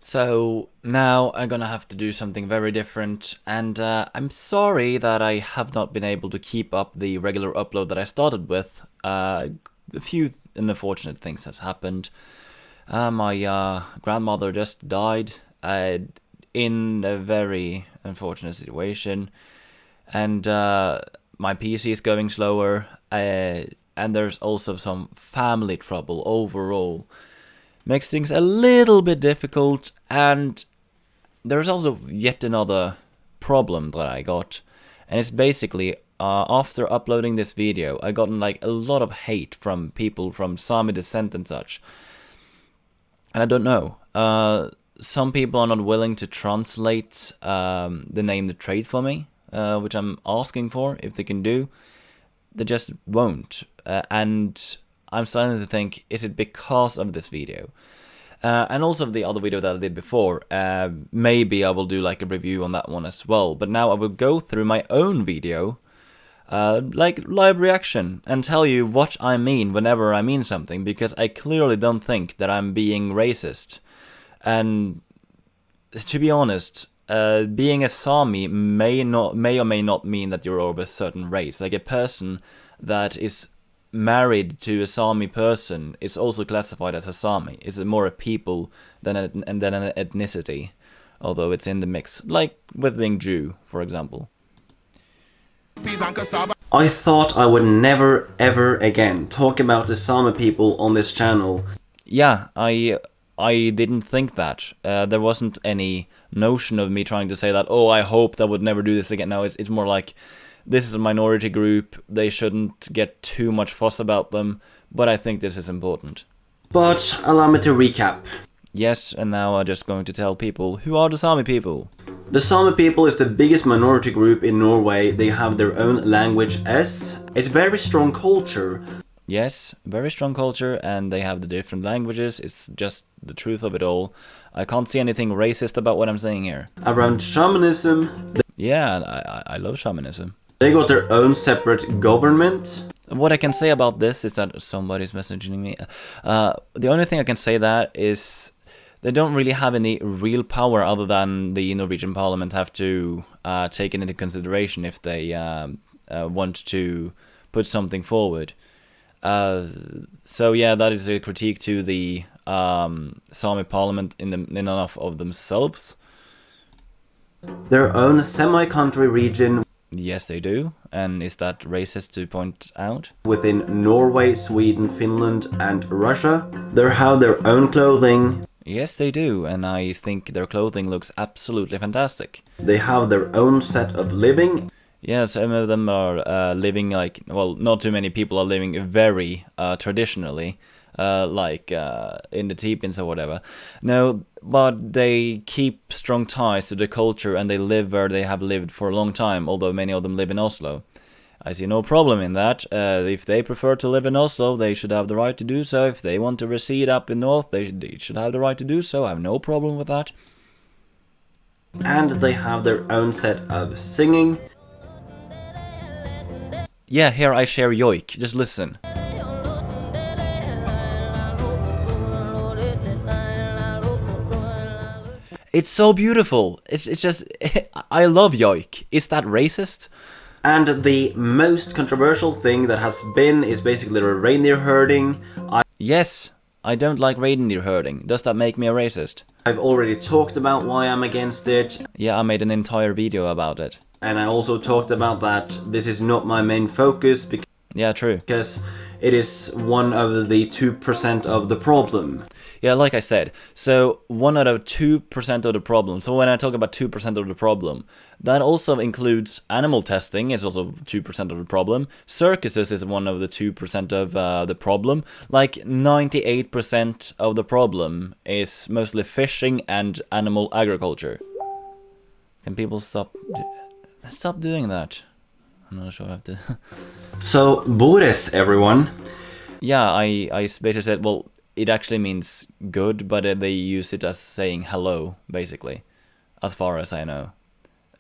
So now I'm gonna have to do something very different, and I'm sorry that I have not been able to keep up the regular upload that I started with. A few unfortunate things has happened. My grandmother just died in a very unfortunate situation, and my PC is going slower, and there's also some family trouble overall. Makes things a little bit difficult, and there's also yet another problem that I got, and it's basically after uploading this video I gotten like a lot of hate from people from Sáme descent and such, and I don't know, some people are not willing to translate the name the trade for me, which I'm asking for if they can do. They just won't, and I'm starting to think, is it because of this video? And also the other video that I did before, maybe I will do like a review on that one as well, but now I will go through my own video, like live reaction, and tell you what I mean whenever I mean something, because I clearly don't think that I'm being racist. And to be honest, being a Sami may or may not mean that you're of a certain race. Like a person that is married to a Sami person is also classified as a Sami. It's more a people than an ethnicity, although it's in the mix, like with being Jew, for example. I thought I would never ever again talk about the Sáme people on this channel. Yeah, I didn't think that. There wasn't any notion of me trying to say that, oh, I hope that would never do this again. No, it's more like, this is a minority group, they shouldn't get too much fuss about them, but I think this is important. But allow me to recap. Yes, and now I'm just going to tell people, who are the Sáme people? The Sáme people is the biggest minority group in Norway. They have their own language S. It's very strong culture. Yes, very strong culture, and they have the different languages. It's just the truth of it all. I can't see anything racist about what I'm saying here. Around shamanism. Yeah, I love shamanism. They got their own separate government. What I can say about this is that somebody's messaging me. The only thing I can say that is they don't really have any real power other than the Norwegian parliament have to take it into consideration if they want to put something forward. So yeah, that is a critique to the Sámi parliament in enough of themselves. Their own semi-country region. Yes, they do. And is that racist to point out? Within Norway, Sweden, Finland and Russia. They have their own clothing. Yes, they do, and I think their clothing looks absolutely fantastic. They have their own set of living. Yeah, some of them are living like, well, not too many people are living very traditionally, like in the teepins or whatever. No, but they keep strong ties to the culture and they live where they have lived for a long time, although many of them live in Oslo. I see no problem in that. If they prefer to live in Oslo, they should have the right to do so. If they want to reside up in north, they should have the right to do so. I have no problem with that. And they have their own set of singing. Yeah, here I share yoik. Just listen. It's so beautiful. It's just I love yoik. Is that racist? And the most controversial thing that has been is basically the reindeer herding. Yes, I don't like reindeer herding. Does that make me a racist? I've already talked about why I'm against it. Yeah, I made an entire video about it. And I also talked about that this is not my main focus. Yeah, true. Because it is one of the 2% of the problem. Yeah, like I said, so 1 out of 2% of the problem. So when I talk about 2% of the problem, that also includes animal testing is also 2% of the problem. Circuses is one of the 2% of the problem. Like 98% of the problem is mostly fishing and animal agriculture. Can people stop doing that? I'm not sure I have to. So, Boris, everyone. Yeah, I basically said, well, it actually means good, but they use it as saying hello, basically, as far as I know.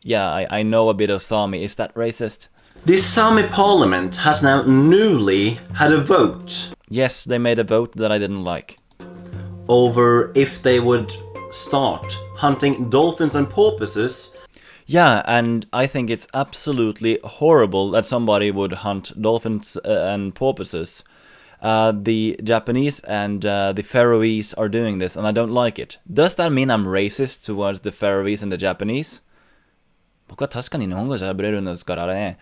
Yeah, I know a bit of Sami. Is that racist? The Sáme parliament has now newly had a vote. Yes, they made a vote that I didn't like. Over if they would start hunting dolphins and porpoises. Yeah, and I think it's absolutely horrible that somebody would hunt dolphins and porpoises. The Japanese and the Faroese are doing this, and I don't like it. Does that mean I'm racist towards the Faroese and the Japanese? 僕は確かに日本語喋れるんですからね。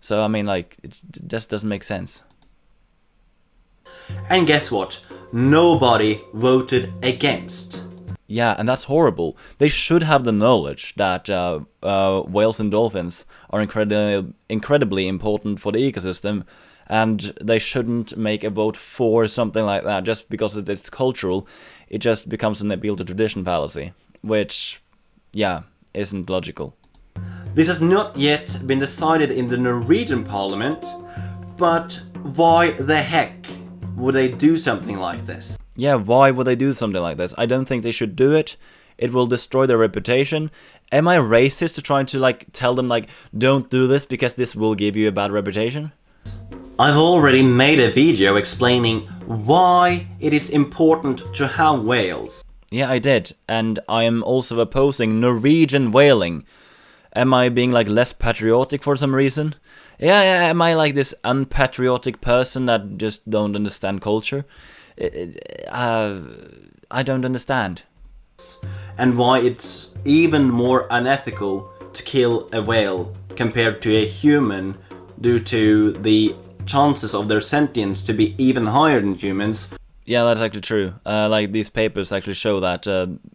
So, I mean, like, it just doesn't make sense. And guess what? Nobody voted against. Yeah, and that's horrible. They should have the knowledge that whales and dolphins are incredibly important for the ecosystem, and they shouldn't make a vote for something like that just because it's cultural. It just becomes an appeal to tradition fallacy, which, yeah, isn't logical. This has not yet been decided in the Norwegian parliament, but why the heck would they do something like this? Yeah, why would they do something like this? I don't think they should do it. It will destroy their reputation. Am I racist to trying to like tell them like don't do this because this will give you a bad reputation? I've already made a video explaining why it is important to have whales. Yeah, I did, and I am also opposing Norwegian whaling. Am I being like less patriotic for some reason? Yeah, am I like this unpatriotic person that just don't understand culture? I don't understand. And why it's even more unethical to kill a whale compared to a human due to the chances of their sentience to be even higher than humans. Yeah, that's actually true. Like these papers actually show that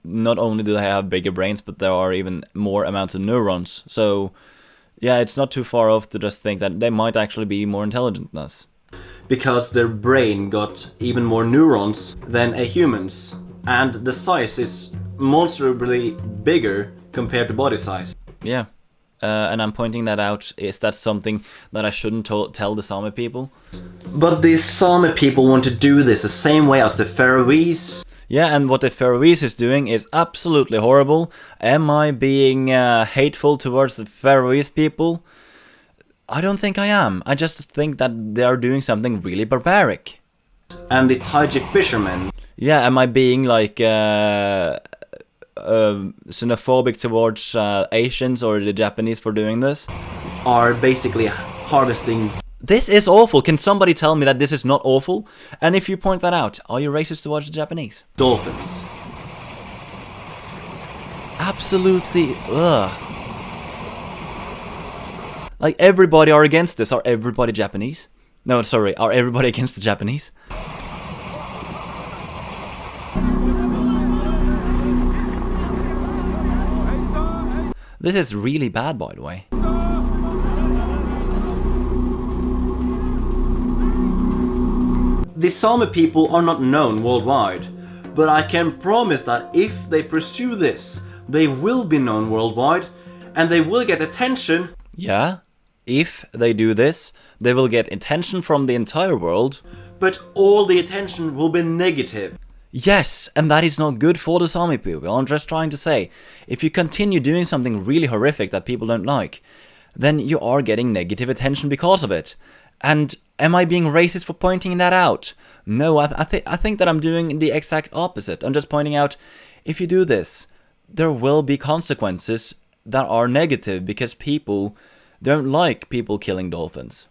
not only do they have bigger brains, but there are even more amounts of neurons. So, yeah, it's not too far off to just think that they might actually be more intelligent than us. Because their brain got even more neurons than a human's, and the size is monstrably bigger compared to body size. Yeah, and I'm pointing that out. Is that something that I shouldn't tell the Sáme people? But the Sáme people want to do this the same way as the Faroese. Yeah, and what the Faroese is doing is absolutely horrible. Am I being hateful towards the Faroese people? I don't think I am. I just think that they are doing something really barbaric. And the Tajik fishermen. Yeah, am I being like xenophobic towards Asians or the Japanese for doing this? Are basically harvesting. This is awful. Can somebody tell me that this is not awful? And if you point that out, are you racist towards the Japanese? Dolphins. Absolutely, ugh. Like, everybody are against this. Are everybody Japanese? No, sorry, are everybody against the Japanese? This is really bad, by the way. The Sáme people are not known worldwide, but I can promise that if they pursue this, they will be known worldwide, and they will get attention. Yeah, if they do this, they will get attention from the entire world. But all the attention will be negative. Yes, and that is not good for the Sáme people. I'm just trying to say, if you continue doing something really horrific that people don't like, then you are getting negative attention because of it. And am I being racist for pointing that out? No, I think that I'm doing the exact opposite. I'm just pointing out, if you do this, there will be consequences that are negative because people don't like people killing dolphins.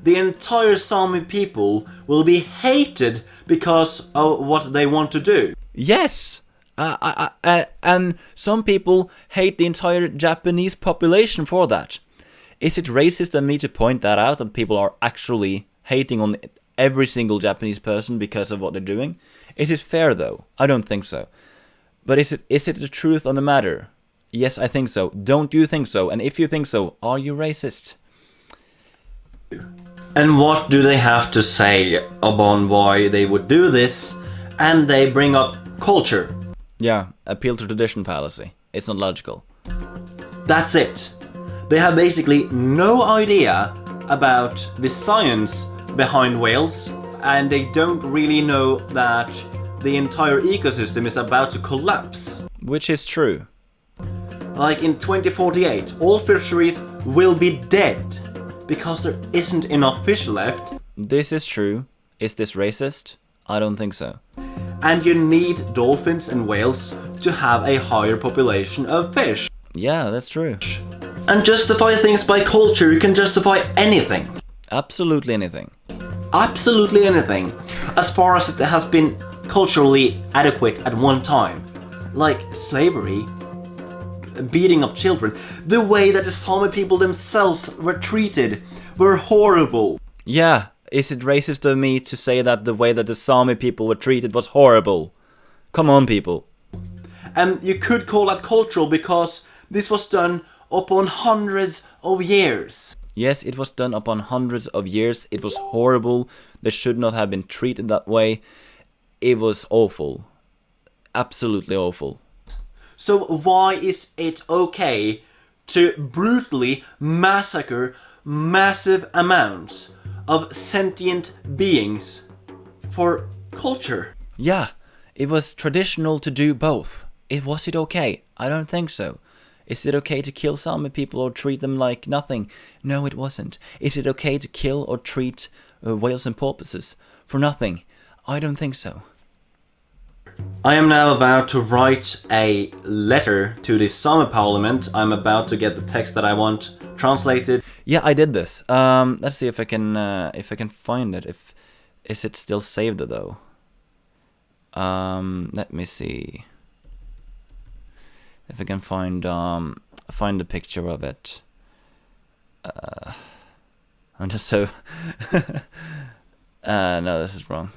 The entire Sáme people will be hated because of what they want to do. Yes! And some people hate the entire Japanese population for that. Is it racist of me to point that out, that people are actually hating on every single Japanese person because of what they're doing? Is it fair though? I don't think so. But is it the truth on the matter? Yes, I think so. Don't you think so? And if you think so, are you racist? And what do they have to say about why they would do this? And they bring up culture. Yeah, appeal to tradition fallacy. It's not logical. That's it. They have basically no idea about the science behind whales, and they don't really know that the entire ecosystem is about to collapse. Which is true. Like in 2048, all fisheries will be dead because there isn't enough fish left. This is true. Is this racist? I don't think so. and you need dolphins and whales to have a higher population of fish. Yeah, that's true. And justify things by culture, you can justify anything. Absolutely anything. Absolutely anything, as far as it has been culturally adequate at one time. Like slavery, beating up children, the way that the Sáme people themselves were treated were horrible. Yeah, is it racist of me to say that the way that the Sáme people were treated was horrible? Come on, people. And you could call that cultural because this was done upon hundreds of years. Yes, it was done upon hundreds of years. It was horrible. They should not have been treated that way. It was awful. Absolutely awful. So why is it okay to brutally massacre massive amounts of sentient beings for culture? Yeah, it was traditional to do both. Was it okay? I don't think so. Is it okay to kill Sáme people or treat them like nothing? No, it wasn't. Is it okay to kill or treat whales and porpoises for nothing? I don't think so. I am now about to write a letter to the Sáme Parliament. I'm about to get the text that I want translated. Yeah, I did this. Let's see if I can find it. Is it still saved though? Let me see if I can find a picture of it. I'm just so no, this is wrong.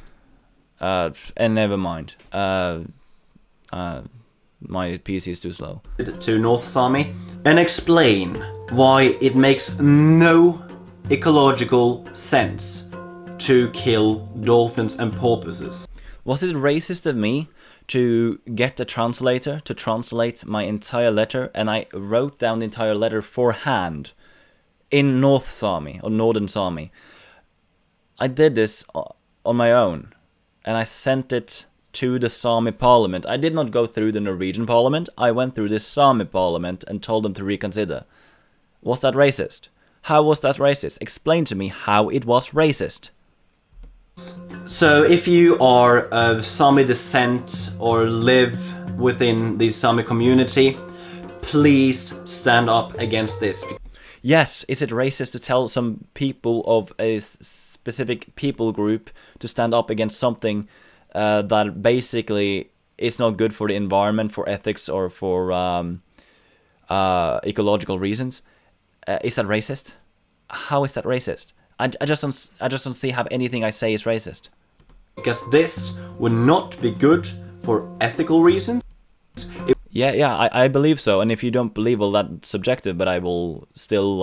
And never mind. My PC is too slow. To North Sáme and explain why it makes no ecological sense to kill dolphins and porpoises. Was it racist of me to get a translator to translate my entire letter, and I wrote down the entire letter for hand in North Sáme or Northern Sáme? I did this on my own, and I sent it to the Sáme Parliament. I did not go through the Norwegian Parliament. I went through the Sáme Parliament and told them to reconsider. Was that racist? How was that racist? Explain to me how it was racist. So if you are of Sáme descent or live within the Sáme community, please stand up against this. Yes, is it racist to tell some people of a specific people group to stand up against something that basically is not good for the environment, for ethics, or for ecological reasons? Is that racist? How is that racist? I just don't see how anything I say is racist. Because this would not be good for ethical reasons. Yeah, I believe so. And if you don't believe, well, that's subjective, but I will still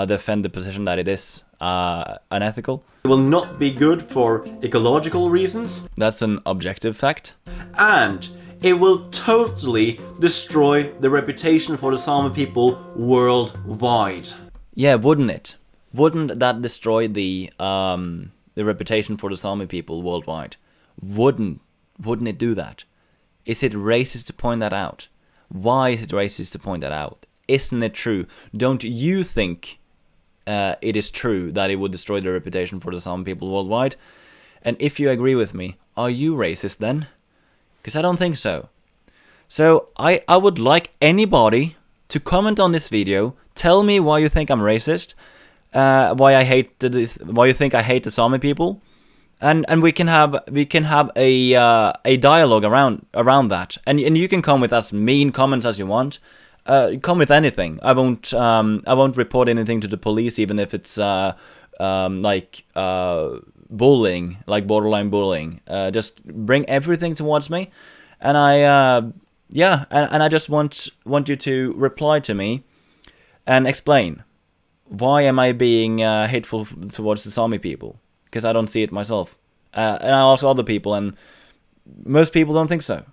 defend the position that it is unethical. It will not be good for ecological reasons. That's an objective fact. And it will totally destroy the reputation for the Sáme people worldwide. Yeah, wouldn't it? Wouldn't that destroy the reputation for the Sáme people worldwide? Wouldn't it do that? Is it racist to point that out? Why is it racist to point that out? Isn't it true? Don't you think it is true that it would destroy the reputation for the Sáme people worldwide? And if you agree with me, are you racist then? Because I don't think so. So I would like anybody to comment on this video, tell me why you think I'm racist, why you think I hate the Sáme people, and we can have a dialogue around that. And you can come with as mean comments as you want. Come with anything. I won't report anything to the police, even if it's bullying, like borderline bullying. Just bring everything towards me, and I just want you to reply to me and explain why am I being hateful towards the Sáme people? Because I don't see it myself, and I ask other people, and most people don't think so.